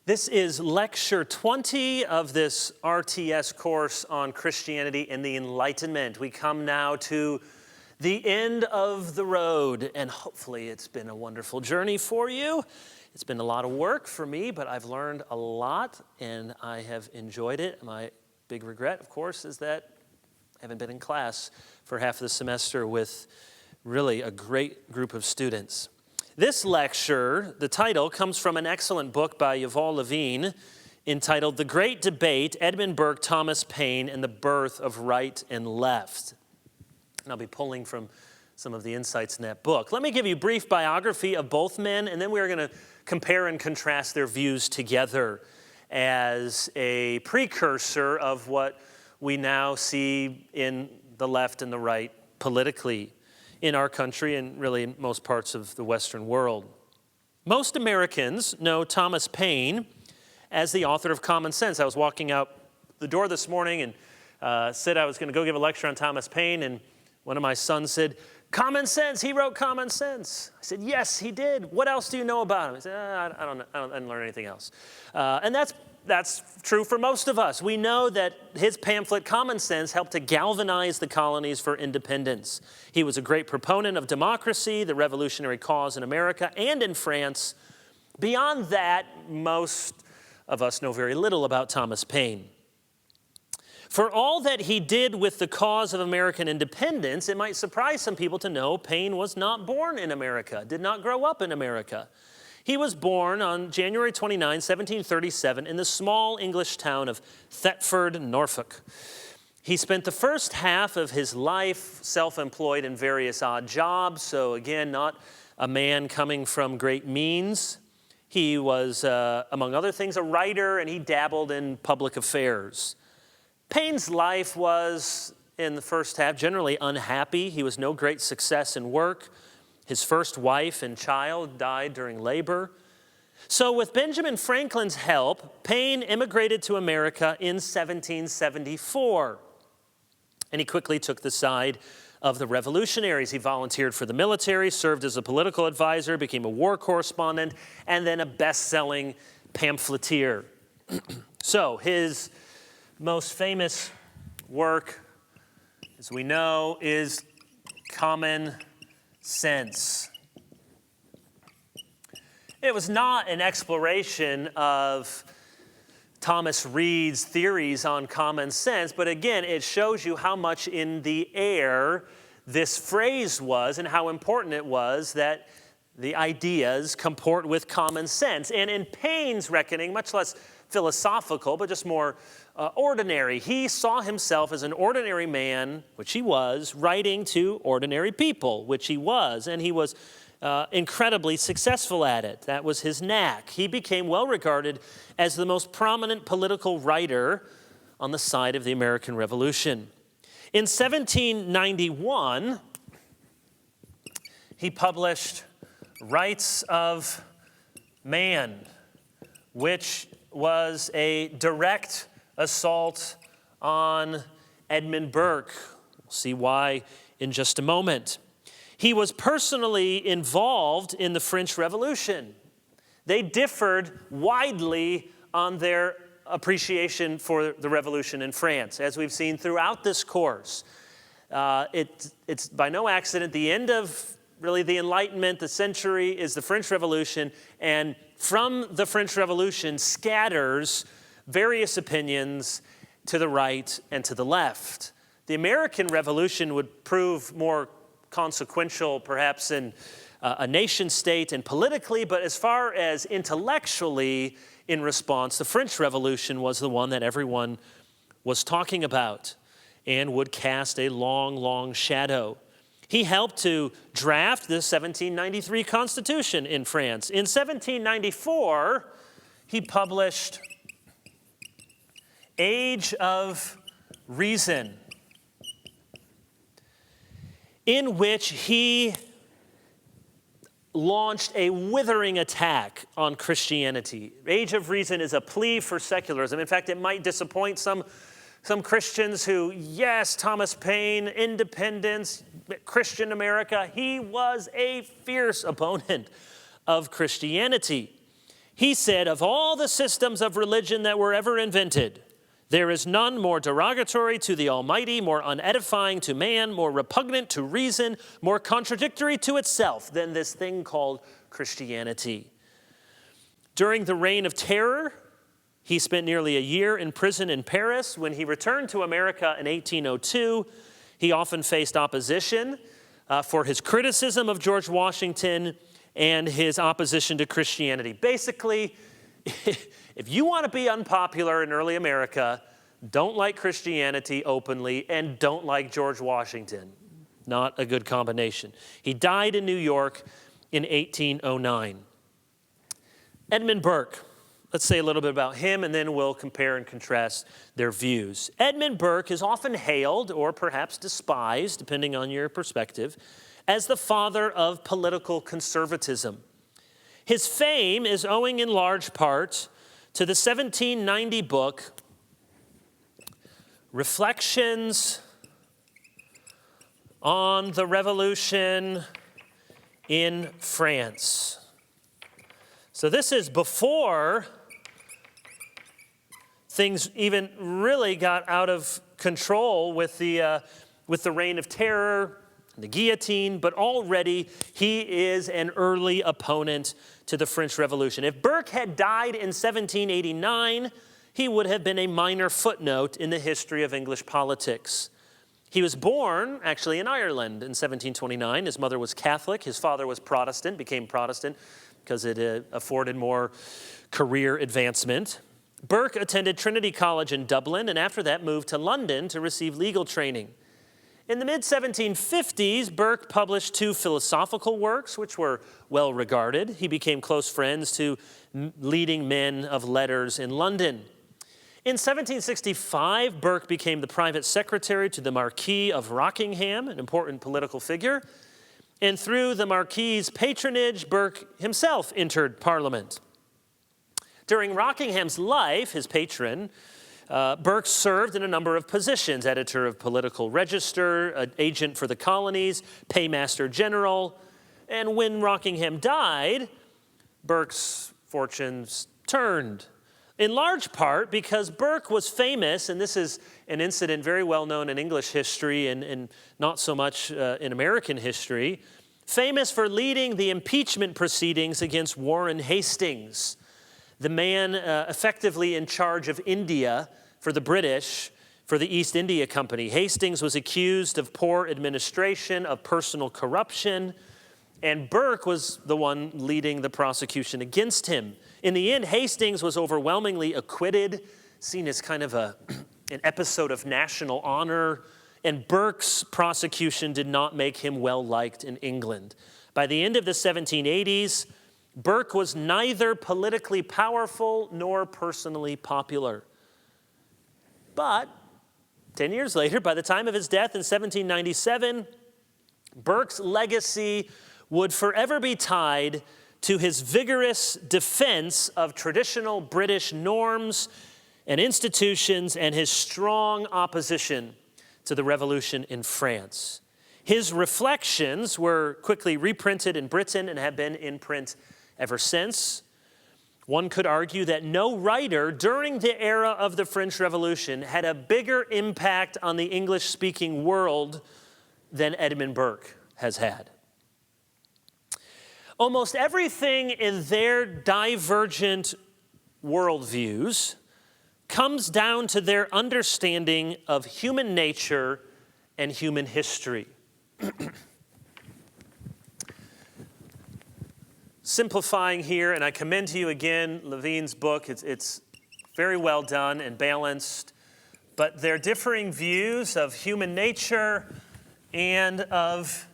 This is lecture 20 of this RTS course on Christianity and the Enlightenment. We come now to the end of the road, and hopefully it's been a wonderful journey for you. It's been a lot of work for me, but I've learned a lot, and I have enjoyed it. My big regret, of course, is that I haven't been in class for half the semester with really a great group of students. This lecture, the title, comes from an excellent book by Yuval Levine entitled The Great Debate, Edmund Burke, Thomas Paine, and the Birth of Right and Left. And I'll be pulling from some of the insights in that book. Let me give you a brief biography of both men, and then we're going to compare and contrast their views together as a precursor of what we now see in the left and the right politically in our country and really in most parts of the Western world. Most Americans know Thomas Paine as the author of Common Sense. I was walking out the door this morning and said I was going to go give a lecture on Thomas Paine, and one of my sons said, "Common Sense, he wrote Common Sense." I said, "Yes, he did. What else do you know about him?" He said, I didn't learn anything else. And that's true for most of us. We know that his pamphlet, Common Sense, helped to galvanize the colonies for independence. He was a great proponent of democracy, the revolutionary cause in America and in France. Beyond that, most of us know very little about Thomas Paine. For all that he did with the cause of American independence, it might surprise some people to know Paine was not born in America, did not grow up in America. He was born on January 29, 1737, in the small English town of Thetford, Norfolk. He spent the first half of his life self-employed in various odd jobs, so again, not a man coming from great means. He was, among other things, a writer, and he dabbled in public affairs. Paine's life was, in the first half, generally unhappy. He was no great success in work. His first wife and child died during labor. So with Benjamin Franklin's help, Paine immigrated to America in 1774. And he quickly took the side of the revolutionaries. He volunteered for the military, served as a political advisor, became a war correspondent, and then a best-selling pamphleteer. So his most famous work, as we know, is Common Sense. It was not an exploration of Thomas Reid's theories on common sense, but again, it shows you how much in the air this phrase was and how important it was that the ideas comport with common sense. And in Paine's reckoning, much less philosophical, but just more ordinary. He saw himself as an ordinary man, which he was, writing to ordinary people, which he was, and he was incredibly successful at it. That was his knack. He became well regarded as the most prominent political writer on the side of the American Revolution. In 1791, he published Rights of Man, which was a direct assault on Edmund Burke. We'll see why in just a moment. He was personally involved in the French Revolution. They differed widely on their appreciation for the revolution in France, as we've seen throughout this course. It's by no accident the end of really the Enlightenment, the century, is the French Revolution, and from the French Revolution scatters various opinions to the right and to the left. The American Revolution would prove more consequential, perhaps in a nation state and politically, but as far as intellectually in response, the French Revolution was the one that everyone was talking about and would cast a long, long shadow. He helped to draft the 1793 Constitution in France. In 1794, he published Age of Reason, in which he launched a withering attack on Christianity. Age of Reason is a plea for secularism. In fact, it might disappoint some Christians who, yes, Thomas Paine, independence, Christian America, he was a fierce opponent of Christianity. He said, of all the systems of religion that were ever invented, there is none more derogatory to the Almighty, more unedifying to man, more repugnant to reason, more contradictory to itself than this thing called Christianity. During the Reign of Terror, he spent nearly a year in prison in Paris. When he returned to America in 1802, he often faced opposition for his criticism of George Washington and his opposition to Christianity. Basically, if you want to be unpopular in early America, don't like Christianity openly and don't like George Washington. Not a good combination. He died in New York in 1809. Edmund Burke. Let's say a little bit about him, and then we'll compare and contrast their views. Edmund Burke is often hailed, or perhaps despised, depending on your perspective, as the father of political conservatism. His fame is owing in large part to the 1790 book, Reflections on the Revolution in France. So this is before things even really got out of control with the Reign of Terror, the guillotine, but already he is an early opponent to the French Revolution. If Burke had died in 1789, he would have been a minor footnote in the history of English politics. He was born, actually, in Ireland in 1729. His mother was Catholic. His father was Protestant, became Protestant because it afforded more career advancement. Burke attended Trinity College in Dublin, and after that moved to London to receive legal training. In the mid-1750s, Burke published 2 philosophical works, which were well regarded. He became close friends to leading men of letters in London. In 1765, Burke became the private secretary to the Marquis of Rockingham, an important political figure. And through the Marquis's patronage, Burke himself entered Parliament. During Rockingham's life, his patron, Burke served in a number of positions: editor of Political Register, agent for the colonies, paymaster general. And when Rockingham died, Burke's fortunes turned, in large part because Burke was famous, and this is an incident very well known in English history and not so much in American history, famous for leading the impeachment proceedings against Warren Hastings, the man effectively in charge of India for the British, for the East India Company. Hastings was accused of poor administration, of personal corruption, and Burke was the one leading the prosecution against him. In the end, Hastings was overwhelmingly acquitted, seen as kind of an episode of national honor, and Burke's prosecution did not make him well liked in England. By the end of the 1780s, Burke was neither politically powerful nor personally popular. But 10 years later, by the time of his death in 1797, Burke's legacy would forever be tied to his vigorous defense of traditional British norms and institutions and his strong opposition to the revolution in France. His reflections were quickly reprinted in Britain and have been in print ever since. One could argue that no writer during the era of the French Revolution had a bigger impact on the English-speaking world than Edmund Burke has had. Almost everything in their divergent worldviews comes down to their understanding of human nature and human history. Simplifying here, and I commend to you again Levine's book. It's very well done and balanced, but their differing views of human nature and of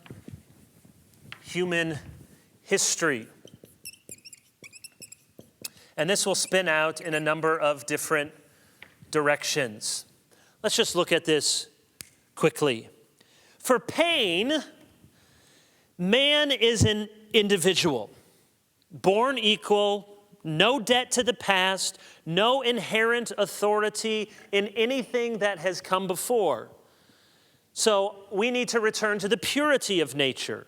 human history. And this will spin out in a number of different directions. Let's just look at this quickly. For Paine, man is an individual, born equal, no debt to the past, no inherent authority in anything that has come before. So we need to return to the purity of nature,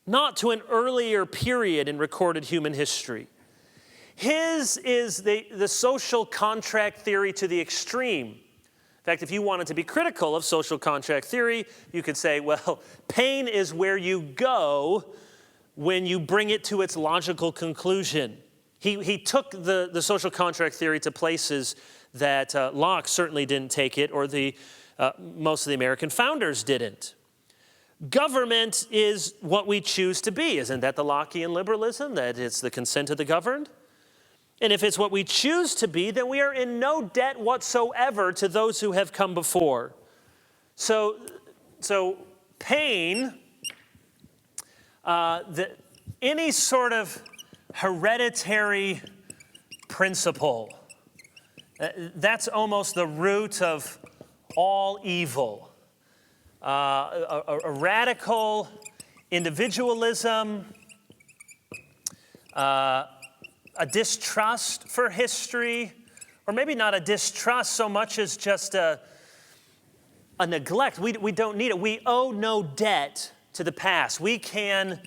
not to an earlier period in recorded human history. His is the social contract theory to the extreme. In fact, if you wanted to be critical of social contract theory, you could say, well, Paine is where you go when you bring it to its logical conclusion. He took the social contract theory to places that Locke certainly didn't take it, or most of the American founders didn't. Government is what we choose to be. Isn't that the Lockean liberalism, that it's the consent of the governed? And if it's what we choose to be, then we are in no debt whatsoever to those who have come before. So Paine, any sort of hereditary principle, that's almost the root of all evil. A radical individualism, a distrust for history, or maybe not a distrust so much as just a neglect. We don't need it. We owe no debt to the past. We can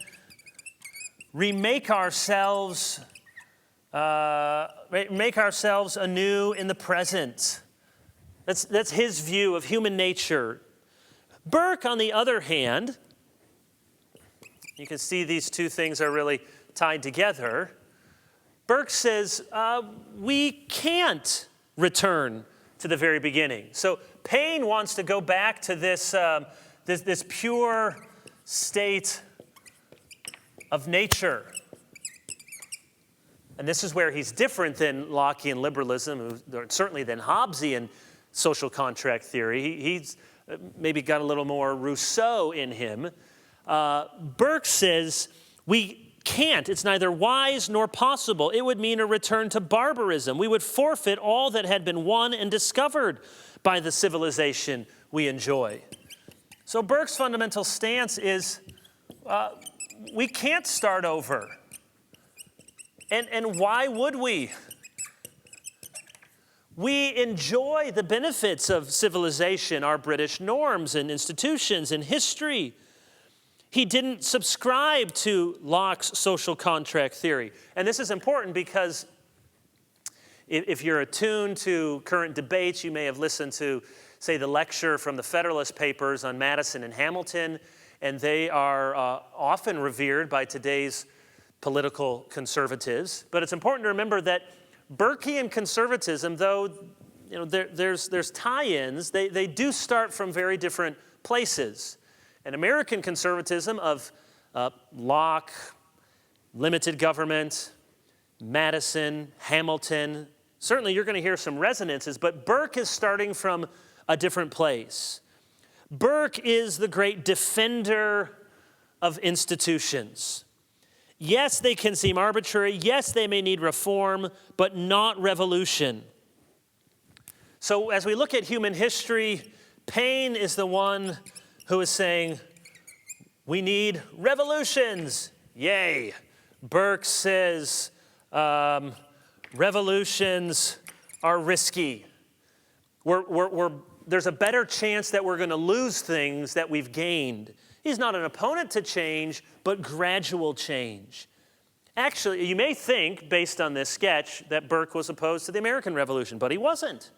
remake ourselves, make ourselves anew in the present. That's his view of human nature. Burke, on the other hand, you can see these two things are really tied together. Burke says we can't return to the very beginning. So Paine wants to go back to this pure state of nature. And this is where he's different than Lockean liberalism, or certainly than Hobbesian social contract theory. He's maybe got a little more Rousseau in him. Burke says we can't. It's neither wise nor possible. It would mean a return to barbarism. We would forfeit all that had been won and discovered by the civilization we enjoy. So Burke's fundamental stance is we can't start over. And why would we? We enjoy the benefits of civilization, our British norms and institutions and history. He didn't subscribe to Locke's social contract theory. And this is important because if you're attuned to current debates, you may have listened to, say, the lecture from the Federalist Papers on Madison and Hamilton, and they are often revered by today's political conservatives. But it's important to remember that Burkean conservatism, though there's tie-ins, they do start from very different places. And American conservatism of Locke, limited government, Madison, Hamilton, certainly you're going to hear some resonances, but Burke is starting from a different place. Burke is the great defender of institutions. Yes, they can seem arbitrary. Yes, they may need reform, but not revolution. So as we look at human history, Paine is the one who is saying, we need revolutions. Yay. Burke says, revolutions are risky. There's a better chance that we're going to lose things that we've gained. He's not an opponent to change, but gradual change. Actually, you may think, based on this sketch, that Burke was opposed to the American Revolution, but he wasn't.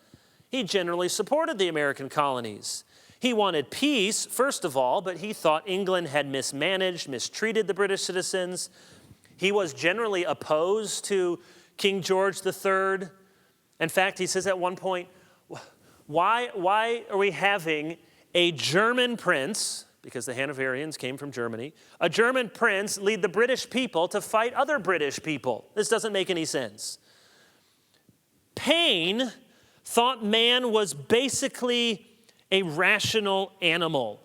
He generally supported the American colonies. He wanted peace, first of all, but he thought England had mismanaged, mistreated the British citizens. He was generally opposed to King George III. In fact, he says at one point, why are we having a German prince, because the Hanoverians came from Germany, a German prince lead the British people to fight other British people? This doesn't make any sense. Paine thought man was basically a rational animal.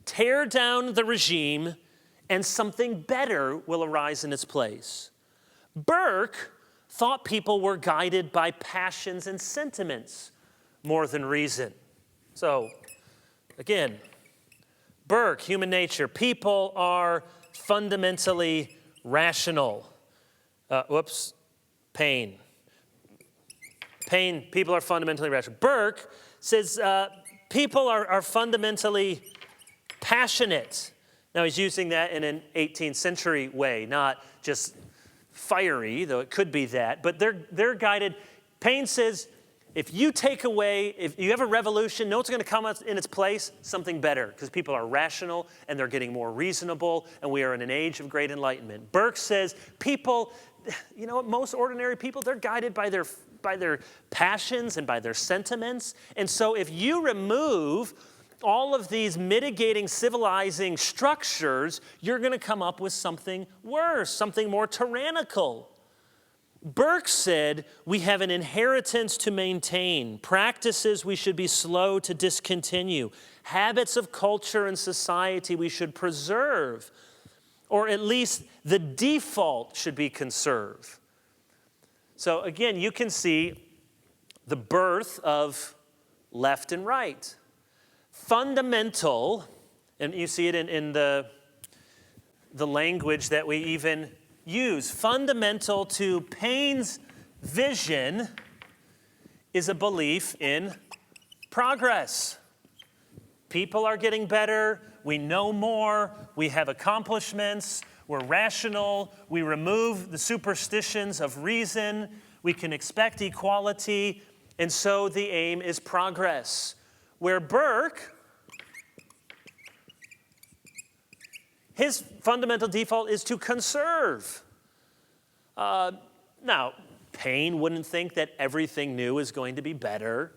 Tear down the regime and something better will arise in its place. Burke thought people were guided by passions and sentiments more than reason. So, again, Burke, human nature. People are fundamentally rational. Paine. People are fundamentally rational. Burke says people are fundamentally passionate. Now, he's using that in an 18th century way, not just fiery, though it could be that, but they're guided. Paine says, if you have a revolution, know what's going to come in its place? Something better, because people are rational and they're getting more reasonable, and we are in an age of great enlightenment. Burke says, people, most ordinary people, they're guided by their passions and by their sentiments. And so if you remove all of these mitigating, civilizing structures, you're going to come up with something worse, something more tyrannical. Burke said, we have an inheritance to maintain, practices we should be slow to discontinue, habits of culture and society we should preserve, or at least the default should be conserve. So again, you can see the birth of left and right. Fundamental, and you see it in the language that we even use, fundamental to Paine's vision is a belief in progress. People are getting better, we know more, we have accomplishments, we're rational, we remove the superstitions of reason, we can expect equality, and so the aim is progress. Where Burke, his fundamental default is to conserve. Now, Paine wouldn't think that everything new is going to be better,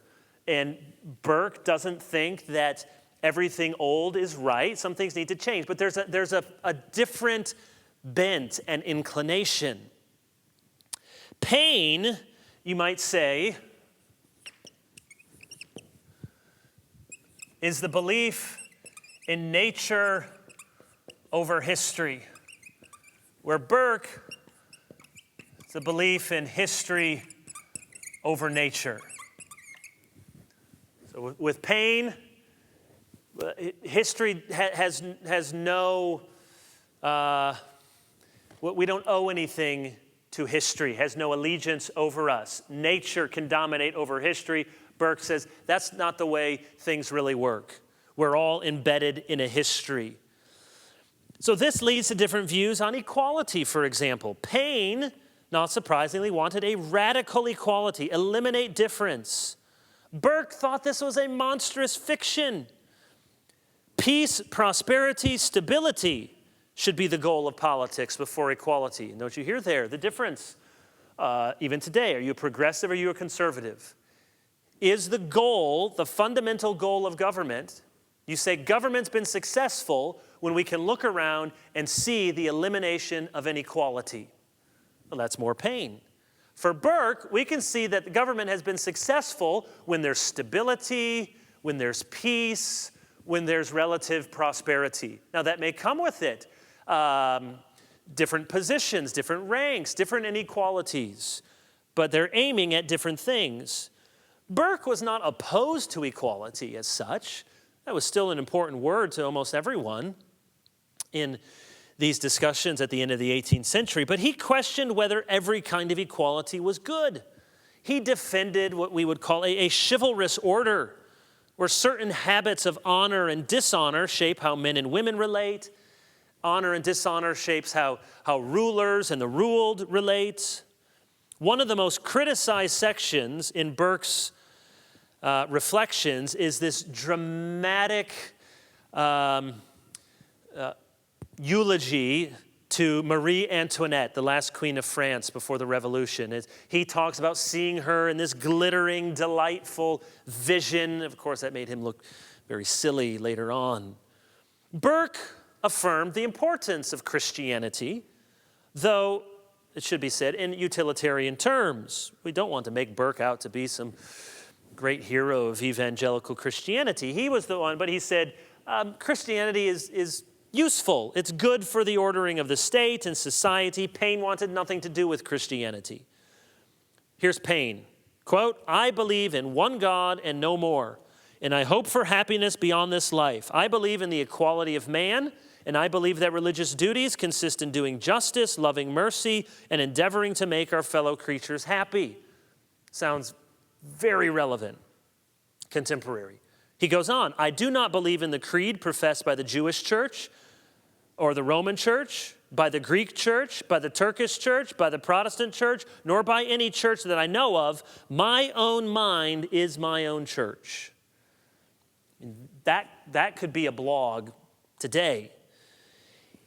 and Burke doesn't think that everything old is right. Some things need to change, but there's a different bent and inclination. Paine, you might say, is the belief in nature over history, where Burke is the belief in history over nature. So with Paine, history has no, we don't owe anything to history, has no allegiance over us. Nature can dominate over history. Burke says that's not the way things really work. We're all embedded in a history. So this leads to different views on equality, for example. Paine, not surprisingly, wanted a radical equality, eliminate difference. Burke thought this was a monstrous fiction. Peace, prosperity, stability should be the goal of politics before equality. And don't you hear there the difference? Even today, are you a progressive or are you a conservative? Is the goal, the fundamental goal of government, you say government's been successful when we can look around and see the elimination of inequality. Well, that's more Paine. For Burke, we can see that the government has been successful when there's stability, when there's peace, when there's relative prosperity. Now, that may come with it different positions, different ranks, different inequalities, but they're aiming at different things. Burke was not opposed to equality as such. That was still an important word to almost everyone in these discussions at the end of the 18th century, but he questioned whether every kind of equality was good. He defended what we would call a chivalrous order, where certain habits of honor and dishonor shape how men and women relate. Honor and dishonor shapes how rulers and the ruled relate. One of the most criticized sections in Burke's reflections is this dramatic eulogy to Marie Antoinette, the last queen of France before the Revolution. He talks about seeing her in this glittering, delightful vision. Of course, that made him look very silly later on. Burke affirmed the importance of Christianity, though it should be said in utilitarian terms. We don't want to make Burke out to be some great hero of evangelical Christianity. He was the one, but he said Christianity is useful. It's good for the ordering of the state and society. Paine wanted nothing to do with Christianity. Here's Paine, quote, "I believe in one God and no more, and I hope for happiness beyond this life. I believe in the equality of man, and I believe that religious duties consist in doing justice, loving mercy, and endeavoring to make our fellow creatures happy." Sounds very relevant, contemporary. He goes on, "I do not believe in the creed professed by the Jewish church or the Roman church, by the Greek church, by the Turkish church, by the Protestant church, nor by any church that I know of. My own mind is my own church. That could be a blog today.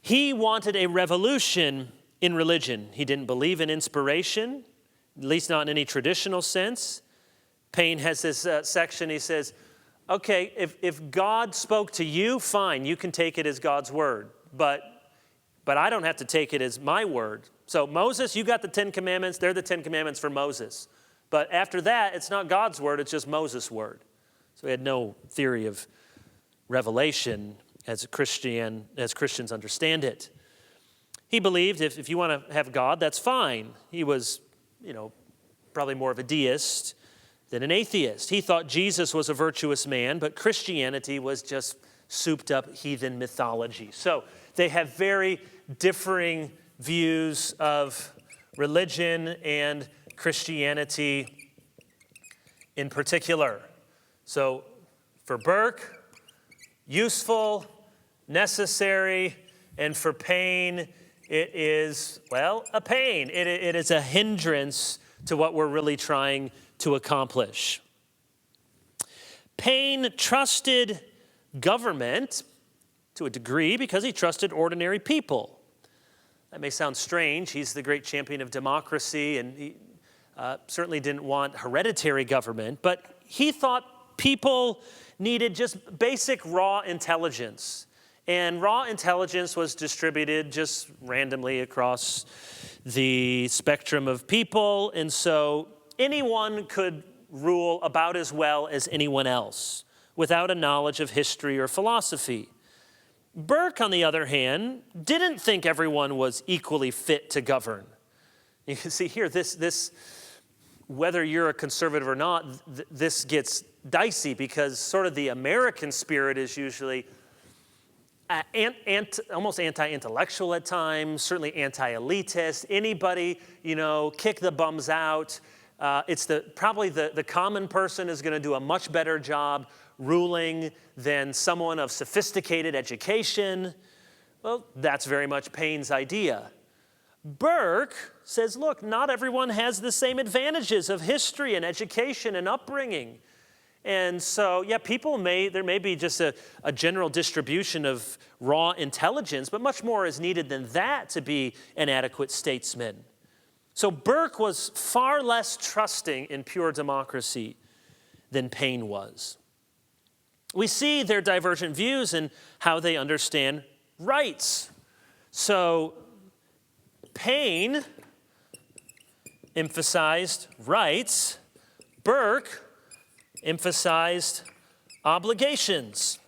He wanted a revolution in religion. He didn't believe in inspiration, at least not in any traditional sense. Paine has this section, he says, okay, if God spoke to you, fine, you can take it as God's word, but I don't have to take it as my word. So Moses, you got the 10 Commandments, they're the 10 Commandments for Moses. But after that, it's not God's word, it's just Moses' word. So he had no theory of revelation as Christians understand it. He believed if you want to have God, that's fine. He was, probably more of a deist than an atheist. He thought Jesus was a virtuous man, but Christianity was just souped up heathen mythology. So they have very differing views of religion and Christianity in particular. So for Burke, useful, necessary, and for Paine, it is, a pain. It is a hindrance to what we're really trying to accomplish. Paine trusted government to a degree because he trusted ordinary people. That may sound strange. He's the great champion of democracy, and he certainly didn't want hereditary government, but he thought people needed just basic raw intelligence. And raw intelligence was distributed just randomly across the spectrum of people. And so anyone could rule about as well as anyone else without a knowledge of history or philosophy. Burke, on the other hand, didn't think everyone was equally fit to govern. You can see here, this whether you're a conservative or not, this gets dicey because sort of the American spirit is usually almost anti-intellectual at times, certainly anti-elitist. Anybody, kick the bums out. It's probably the common person is going to do a much better job ruling than someone of sophisticated education. Well, that's very much Paine's idea. Burke says, look, not everyone has the same advantages of history and education and upbringing. And so, there may be just a general distribution of raw intelligence, but much more is needed than that to be an adequate statesman. So Burke was far less trusting in pure democracy than Paine was. We see their divergent views in how they understand rights. So Paine emphasized rights. Burke emphasized obligations.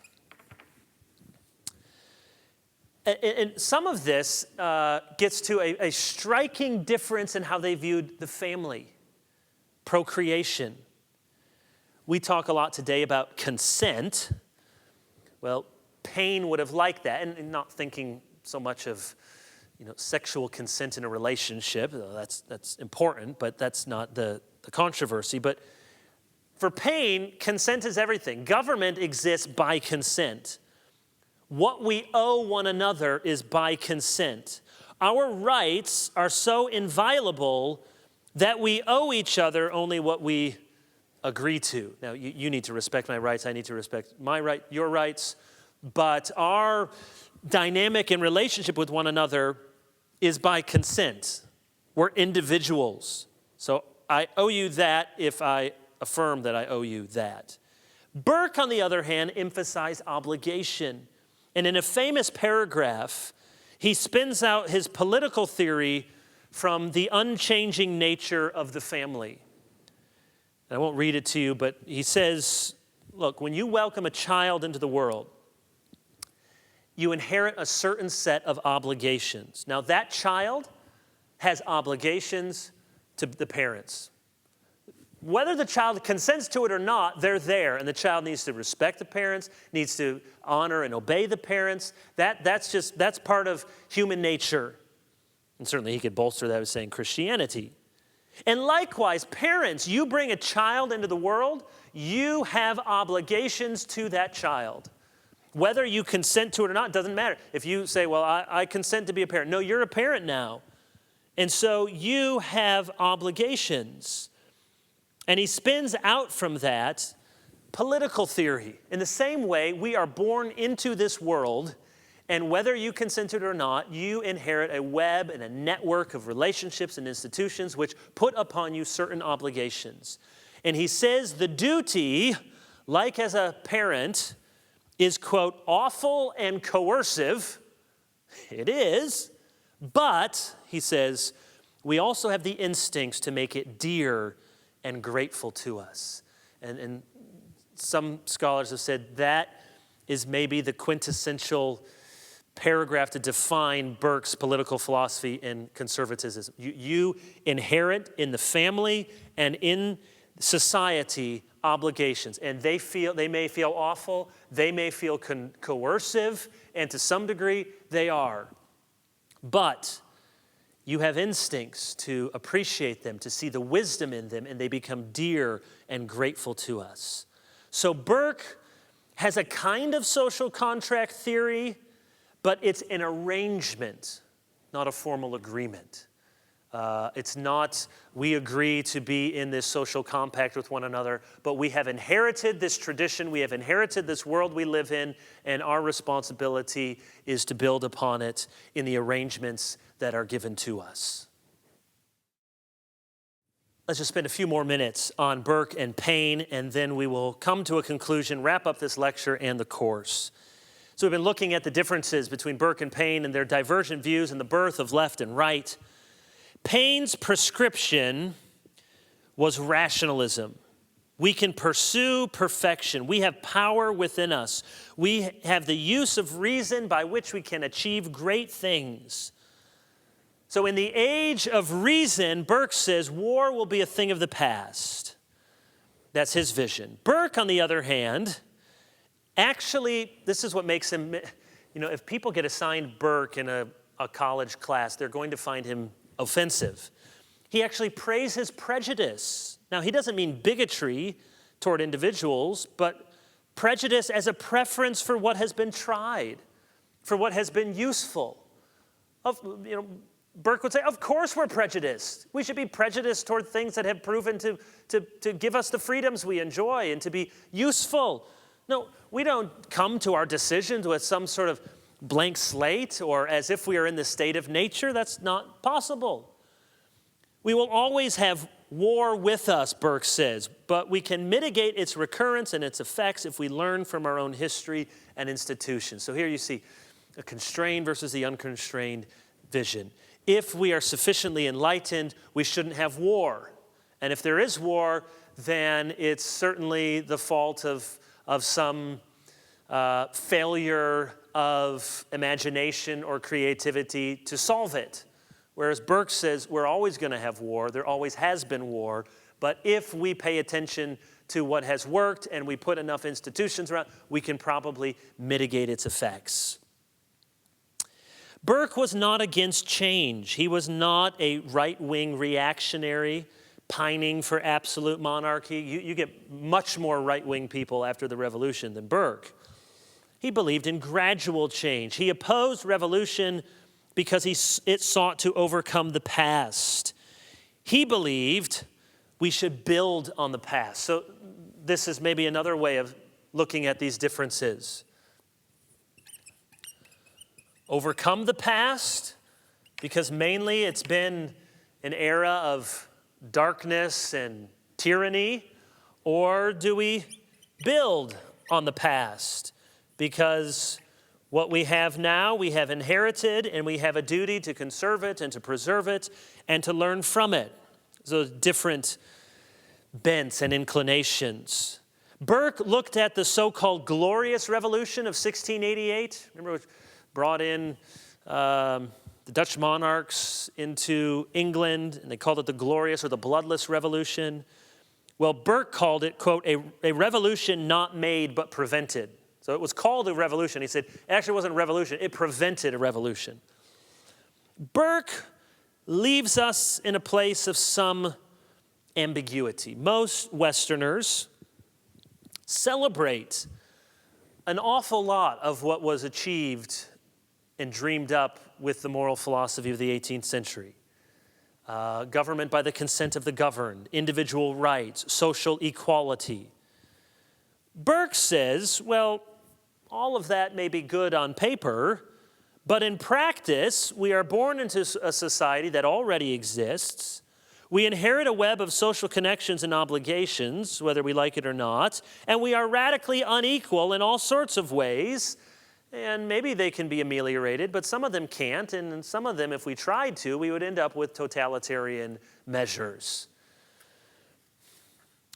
And some of this gets to a striking difference in how they viewed the family, procreation. We talk a lot today about consent. Well, Paine would have liked that, and not thinking so much of sexual consent in a relationship. That's important, but that's not the controversy. But for Paine, consent is everything. Government exists by consent. What we owe one another is by consent. Our rights are so inviolable that we owe each other only what we agree to. Now, you need to respect my rights. I need to respect your rights. But our dynamic in relationship with one another is by consent. We're individuals. So I owe you that if I affirm that I owe you that. Burke, on the other hand, emphasized obligation. And in a famous paragraph, he spins out his political theory from the unchanging nature of the family. And I won't read it to you, but he says, look, when you welcome a child into the world, you inherit a certain set of obligations. Now, that child has obligations to the parents. Whether the child consents to it or not, they're there, and the child needs to respect the parents, needs to honor and obey the parents. That's part of human nature. And certainly he could bolster that with saying Christianity. And likewise, parents, you bring a child into the world, you have obligations to that child. Whether you consent to it or not doesn't matter. If you say, well, I consent to be a parent. No, you're a parent now. And so you have obligations. And he spins out from that political theory. In the same way, we are born into this world, and whether you consent to it or not, you inherit a web and a network of relationships and institutions which put upon you certain obligations. And he says the duty, like as a parent, is, quote, awful and coercive. It is. But, he says, we also have the instincts to make it dear and grateful to us. And some scholars have said that is maybe the quintessential paragraph to define Burke's political philosophy and conservatism. You inherit in the family and in society obligations, and they may feel awful, they may feel coercive, and to some degree they are. But you have instincts to appreciate them, to see the wisdom in them, and they become dear and grateful to us. So Burke has a kind of social contract theory, but it's an arrangement, not a formal agreement. It's not, we agree to be in this social compact with one another, but we have inherited this tradition, we have inherited this world we live in, and our responsibility is to build upon it in the arrangements that are given to us. Let's just spend a few more minutes on Burke and Paine, and then we will come to a conclusion, wrap up this lecture and the course. So we've been looking at the differences between Burke and Paine and their divergent views and the birth of left and right. Paine's prescription was rationalism. We can pursue perfection. We have power within us. We have the use of reason by which we can achieve great things. So in the age of reason, Burke says war will be a thing of the past. That's his vision. Burke, on the other hand, actually, this is what makes him, if people get assigned Burke in a college class, they're going to find him offensive. He actually praises prejudice. Now, he doesn't mean bigotry toward individuals, but prejudice as a preference for what has been tried, for what has been useful. Burke would say, of course we're prejudiced. We should be prejudiced toward things that have proven to give us the freedoms we enjoy and to be useful. No, we don't come to our decisions with some sort of blank slate or as if we are in the state of nature. That's not possible. We will always have war with us, Burke says, but we can mitigate its recurrence and its effects if we learn from our own history and institutions. So here you see a constrained versus the unconstrained vision. If we are sufficiently enlightened, we shouldn't have war. And if there is war, then it's certainly the fault of some failure of imagination or creativity to solve it. Whereas Burke says we're always going to have war, there always has been war, but if we pay attention to what has worked and we put enough institutions around, we can probably mitigate its effects. Burke was not against change. He was not a right-wing reactionary pining for absolute monarchy. You get much more right-wing people after the Revolution than Burke. He believed in gradual change. He opposed revolution because it sought to overcome the past. He believed we should build on the past. So this is maybe another way of looking at these differences. Overcome the past because mainly it's been an era of darkness and tyranny, or do we build on the past? Because what we have now, we have inherited, and we have a duty to conserve it and to preserve it and to learn from it. So different bents and inclinations. Burke looked at the so-called Glorious Revolution of 1688. Remember, it brought in the Dutch monarchs into England, and they called it the Glorious or the Bloodless Revolution. Well, Burke called it, quote, a revolution not made but prevented. So it was called a revolution. He said it actually wasn't a revolution, it prevented a revolution. Burke leaves us in a place of some ambiguity. Most Westerners celebrate an awful lot of what was achieved and dreamed up with the moral philosophy of the 18th century. Government by the consent of the governed, individual rights, social equality. Burke says, well, all of that may be good on paper, but in practice, we are born into a society that already exists. We inherit a web of social connections and obligations, whether we like it or not, and we are radically unequal in all sorts of ways. And maybe they can be ameliorated, but some of them can't, and some of them, if we tried to, we would end up with totalitarian measures.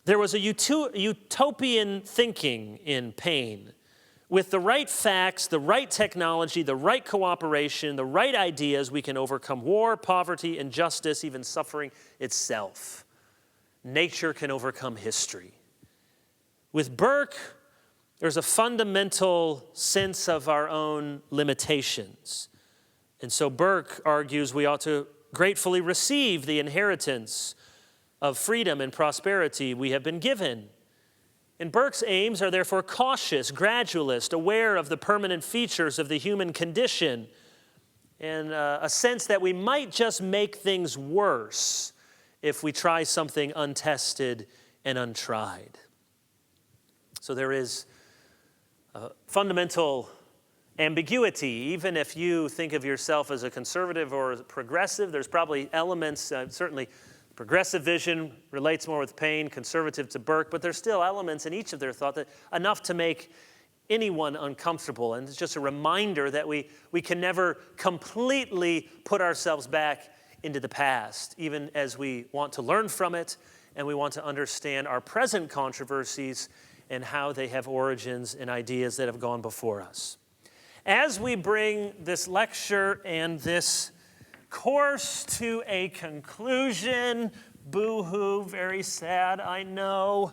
There was a utopian thinking in Paine. With the right facts, the right technology, the right cooperation, the right ideas, we can overcome war, poverty, injustice, even suffering itself. Nature can overcome history. With Burke, there's a fundamental sense of our own limitations. And so Burke argues we ought to gratefully receive the inheritance of freedom and prosperity we have been given. And Burke's aims are therefore cautious, gradualist, aware of the permanent features of the human condition, and a sense that we might just make things worse if we try something untested and untried. So there is fundamental ambiguity. Even if you think of yourself as a conservative or a progressive, there's probably elements, certainly progressive vision relates more with Paine, conservative to Burke, but there's still elements in each of their thought that enough to make anyone uncomfortable. And it's just a reminder that we can never completely put ourselves back into the past, even as we want to learn from it and we want to understand our present controversies and how they have origins and ideas that have gone before us. As we bring this lecture and this course to a conclusion, boo-hoo, very sad, I know,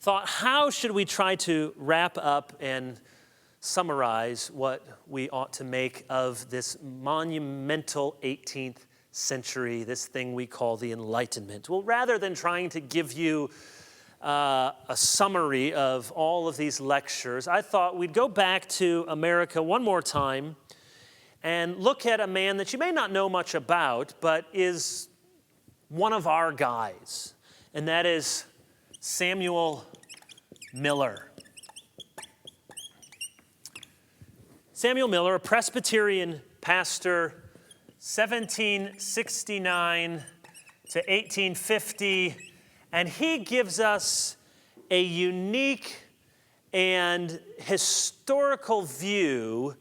thought, how should we try to wrap up and summarize what we ought to make of this monumental 18th century, this thing we call the Enlightenment? Well, rather than trying to give you a summary of all of these lectures, I thought we'd go back to America one more time and look at a man that you may not know much about, but is one of our guys, and that is Samuel Miller. Samuel Miller, a Presbyterian pastor, 1769 to 1850, and he gives us a unique and historical view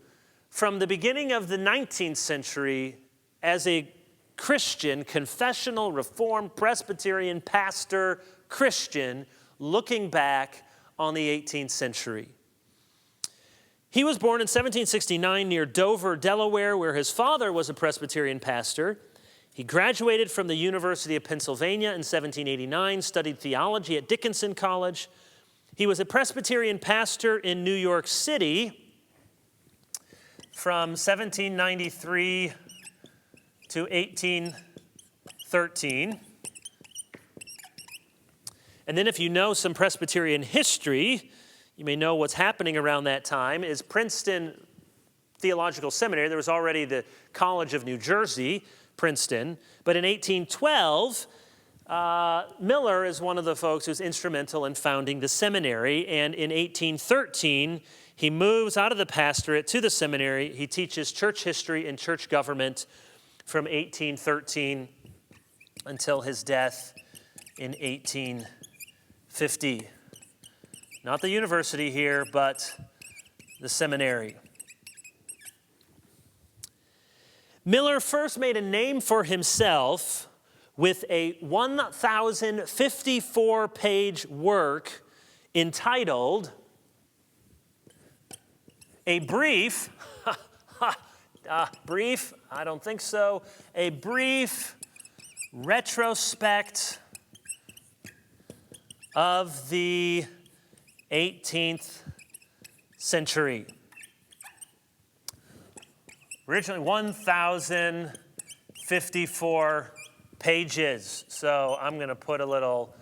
from the beginning of the 19th century as a Christian, confessional, Reformed, Presbyterian pastor, Christian, looking back on the 18th century. He was born in 1769 near Dover, Delaware, where his father was a Presbyterian pastor. He graduated from the University of Pennsylvania in 1789, studied theology at Dickinson College. He was a Presbyterian pastor in New York City from 1793 to 1813. And then if you know some Presbyterian history, you may know what's happening around that time is Princeton Theological Seminary. There was already the College of New Jersey, Princeton. But in 1812, Miller is one of the folks who's instrumental in founding the seminary. And in 1813, he moves out of the pastorate to the seminary. He teaches church history and church government from 1813 until his death in 1850. Not the university here, but the seminary. Miller first made a name for himself with a 1,054-page work entitled A Brief, brief, I don't think so, A Brief Retrospect of the 18th century. Originally 1,054 pages. So I'm going to put a little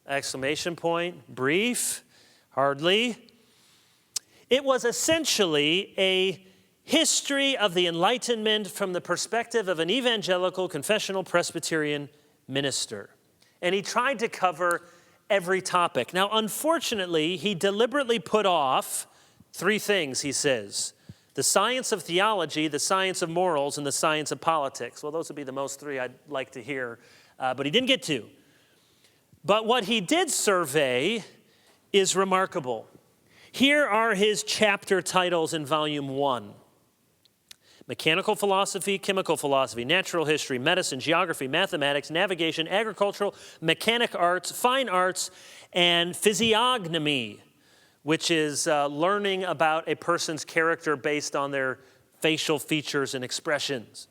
exclamation point. Brief, hardly. It was essentially a history of the Enlightenment from the perspective of an evangelical confessional Presbyterian minister. And he tried to cover every topic. Now, unfortunately, he deliberately put off three things, he says: the science of theology, the science of morals, and the science of politics. Well, those would be the most three I'd like to hear, but he didn't get to. But what he did survey is remarkable. Here are his chapter titles in volume 1. Mechanical philosophy, chemical philosophy, natural history, medicine, geography, mathematics, navigation, agricultural, mechanic arts, fine arts, and physiognomy, which is learning about a person's character based on their facial features and expressions.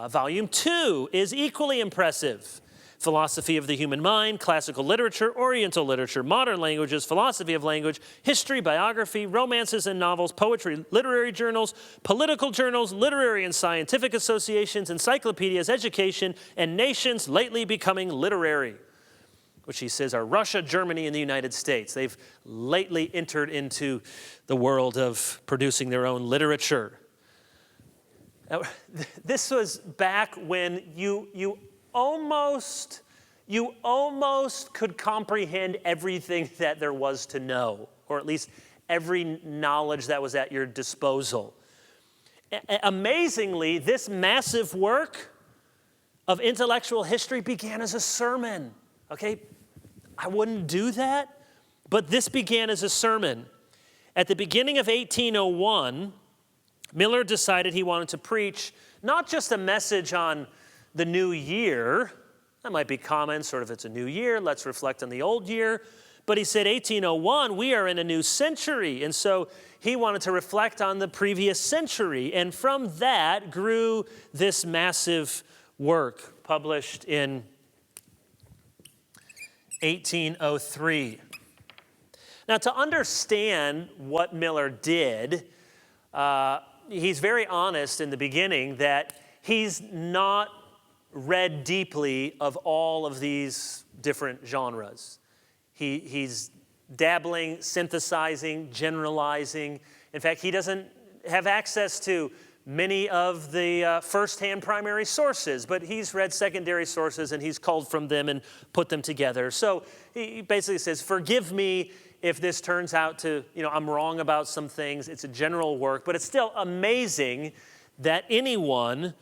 Volume 2 is equally impressive. Philosophy of the human mind, classical literature, oriental literature, modern languages, philosophy of language, history, biography, romances and novels, poetry, literary journals, political journals, literary and scientific associations, encyclopedias, education, and nations lately becoming literary, which he says are Russia, Germany, and the United States. They've lately entered into the world of producing their own literature. Now, this was back when you almost could comprehend everything that there was to know, or at least every knowledge that was at your disposal. Amazingly, this massive work of intellectual history began as a sermon. Okay, I wouldn't do that, but this began as a sermon. At the beginning of 1801, Miller decided he wanted to preach not just a message on the new year. That might be common, sort of, it's a new year, let's reflect on the old year. But he said 1801, we are in a new century. And so he wanted to reflect on the previous century. And from that grew this massive work published in 1803. Now, to understand what Miller did, he's very honest in the beginning that he's not read deeply of all of these different genres. He's dabbling, synthesizing, generalizing. In fact, he doesn't have access to many of the first-hand primary sources, but he's read secondary sources and he's culled from them and put them together. So he basically says, forgive me if this turns out to, I'm wrong about some things. It's a general work, but it's still amazing that anyone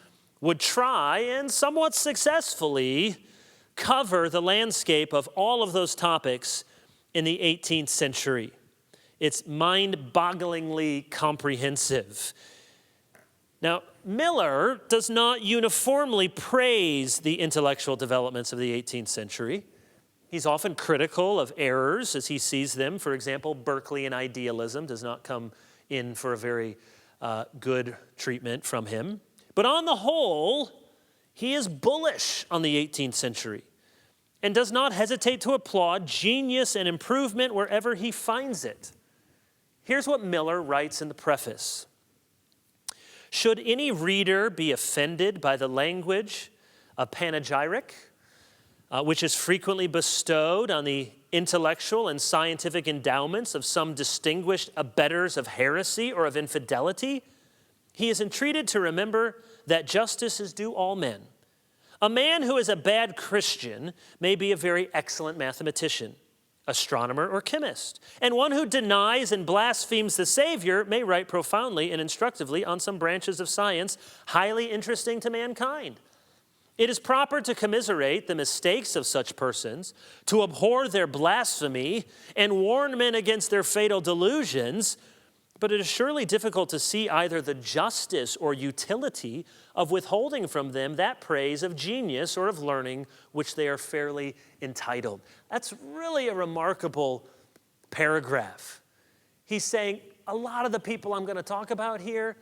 would try and somewhat successfully cover the landscape of all of those topics in the 18th century. It's mind-bogglingly comprehensive. Now, Miller does not uniformly praise the intellectual developments of the 18th century. He's often critical of errors as he sees them. For example, Berkeleyan idealism does not come in for a very good treatment from him. But on the whole, he is bullish on the 18th century and does not hesitate to applaud genius and improvement wherever he finds it. Here's what Miller writes in the preface. Should any reader be offended by the language of panegyric, which is frequently bestowed on the intellectual and scientific endowments of some distinguished abettors of heresy or of infidelity, he is entreated to remember that justice is due all men. A man who is a bad Christian may be a very excellent mathematician, astronomer, or chemist. And one who denies and blasphemes the Savior may write profoundly and instructively on some branches of science highly interesting to mankind. It is proper to commiserate the mistakes of such persons, to abhor their blasphemy, and warn men against their fatal delusions. But it is surely difficult to see either the justice or utility of withholding from them that praise of genius or of learning which they are fairly entitled. That's really a remarkable paragraph. He's saying a lot of the people I'm going to talk about here,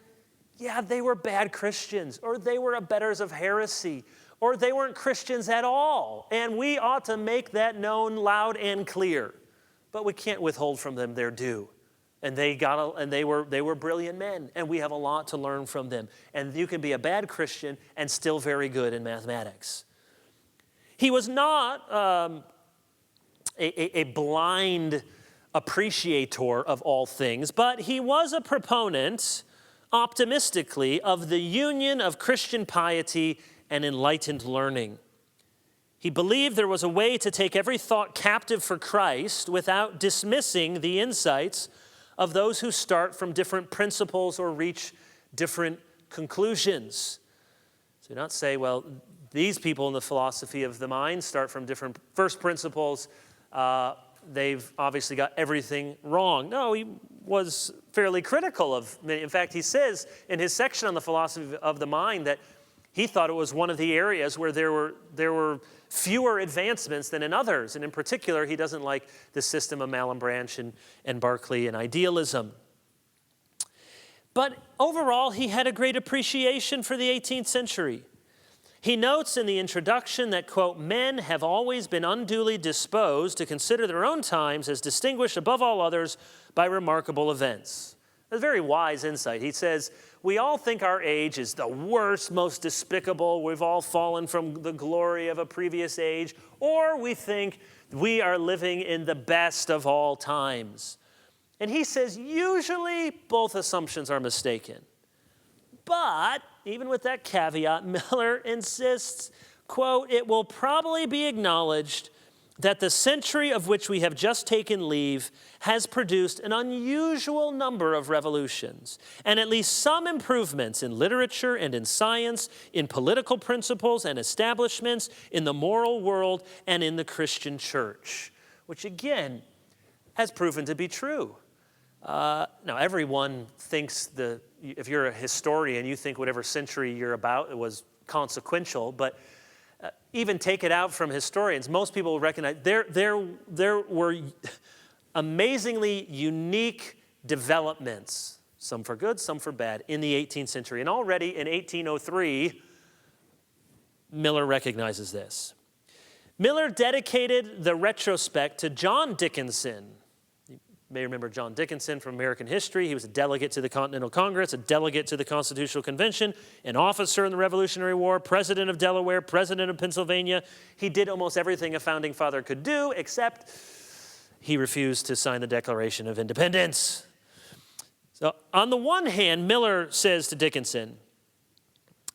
yeah, they were bad Christians, or they were abettors of heresy, or they weren't Christians at all. And we ought to make that known loud and clear. But we can't withhold from them their due. And they were brilliant men, and we have a lot to learn from them. And you can be a bad Christian and still very good in mathematics. He was not a blind appreciator of all things, but he was a proponent, optimistically, of the union of Christian piety and enlightened learning. He believed there was a way to take every thought captive for Christ without dismissing the insights of those who start from different principles or reach different conclusions. So not say, well, these people in the philosophy of the mind start from different first principles. They've obviously got everything wrong. No, he was fairly critical of many. In fact, he says in his section on the philosophy of the mind that he thought it was one of the areas where there were fewer advancements than in others. And in particular, he doesn't like the system of Malebranche and Berkeley and idealism. But overall, he had a great appreciation for the 18th century. He notes in the introduction that, quote, men have always been unduly disposed to consider their own times as distinguished above all others by remarkable events. A very wise insight. He says, we all think our age is the worst, most despicable. We've all fallen from the glory of a previous age. Or we think we are living in the best of all times. And he says, usually both assumptions are mistaken. But even with that caveat, Miller insists, quote, it will probably be acknowledged that the century of which we have just taken leave has produced an unusual number of revolutions and at least some improvements in literature and in science, in political principles and establishments, in the moral world and in the Christian church, which again has proven to be true. Now, everyone thinks if you're a historian, you think whatever century you're about, it was consequential, but even take it out from historians, most people will recognize there were amazingly unique developments, some for good, some for bad, in the 18th century. And already in 1803, Miller recognizes this. Miller dedicated the retrospect to John Dickinson. You may remember John Dickinson from American history. He was a delegate to the Continental Congress, a delegate to the Constitutional Convention, an officer in the Revolutionary War, president of Delaware, president of Pennsylvania. He did almost everything a founding father could do, except he refused to sign the Declaration of Independence. So on the one hand, Miller says to Dickinson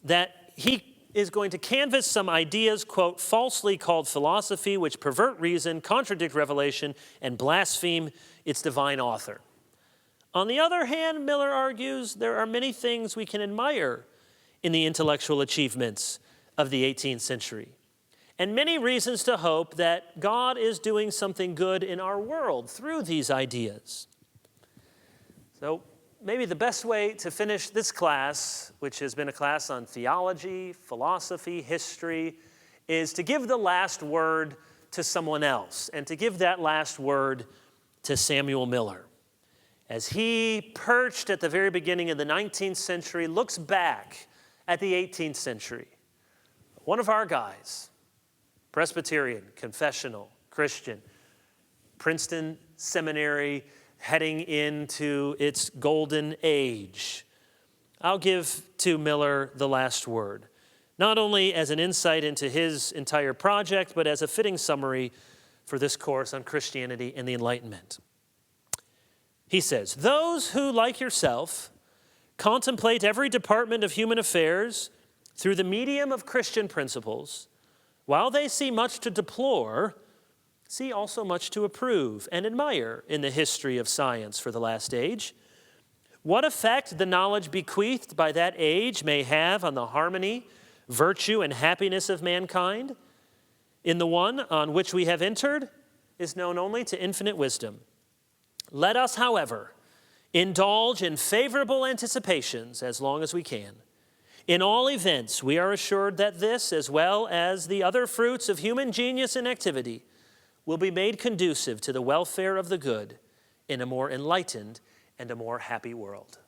that he is going to canvass some ideas, quote, falsely called philosophy, which pervert reason, contradict revelation, and blaspheme its divine author. On the other hand, Miller argues there are many things we can admire in the intellectual achievements of the 18th century, and many reasons to hope that God is doing something good in our world through these ideas. So maybe the best way to finish this class, which has been a class on theology, philosophy, history, is to give the last word to someone else, and to give that last word to Samuel Miller. As he, perched at the very beginning of the 19th century, looks back at the 18th century. One of our guys, Presbyterian, confessional, Christian, Princeton Seminary, heading into its golden age. I'll give to Miller the last word, not only as an insight into his entire project, but as a fitting summary for this course on Christianity and the Enlightenment. He says, those who, like yourself, contemplate every department of human affairs through the medium of Christian principles, while they see much to deplore, see also much to approve and admire in the history of science for the last age. What effect the knowledge bequeathed by that age may have on the harmony, virtue, and happiness of mankind in the one on which we have entered is known only to infinite wisdom. Let us, however, indulge in favorable anticipations as long as we can. In all events, we are assured that this, as well as the other fruits of human genius and activity, will be made conducive to the welfare of the good in a more enlightened and a more happy world.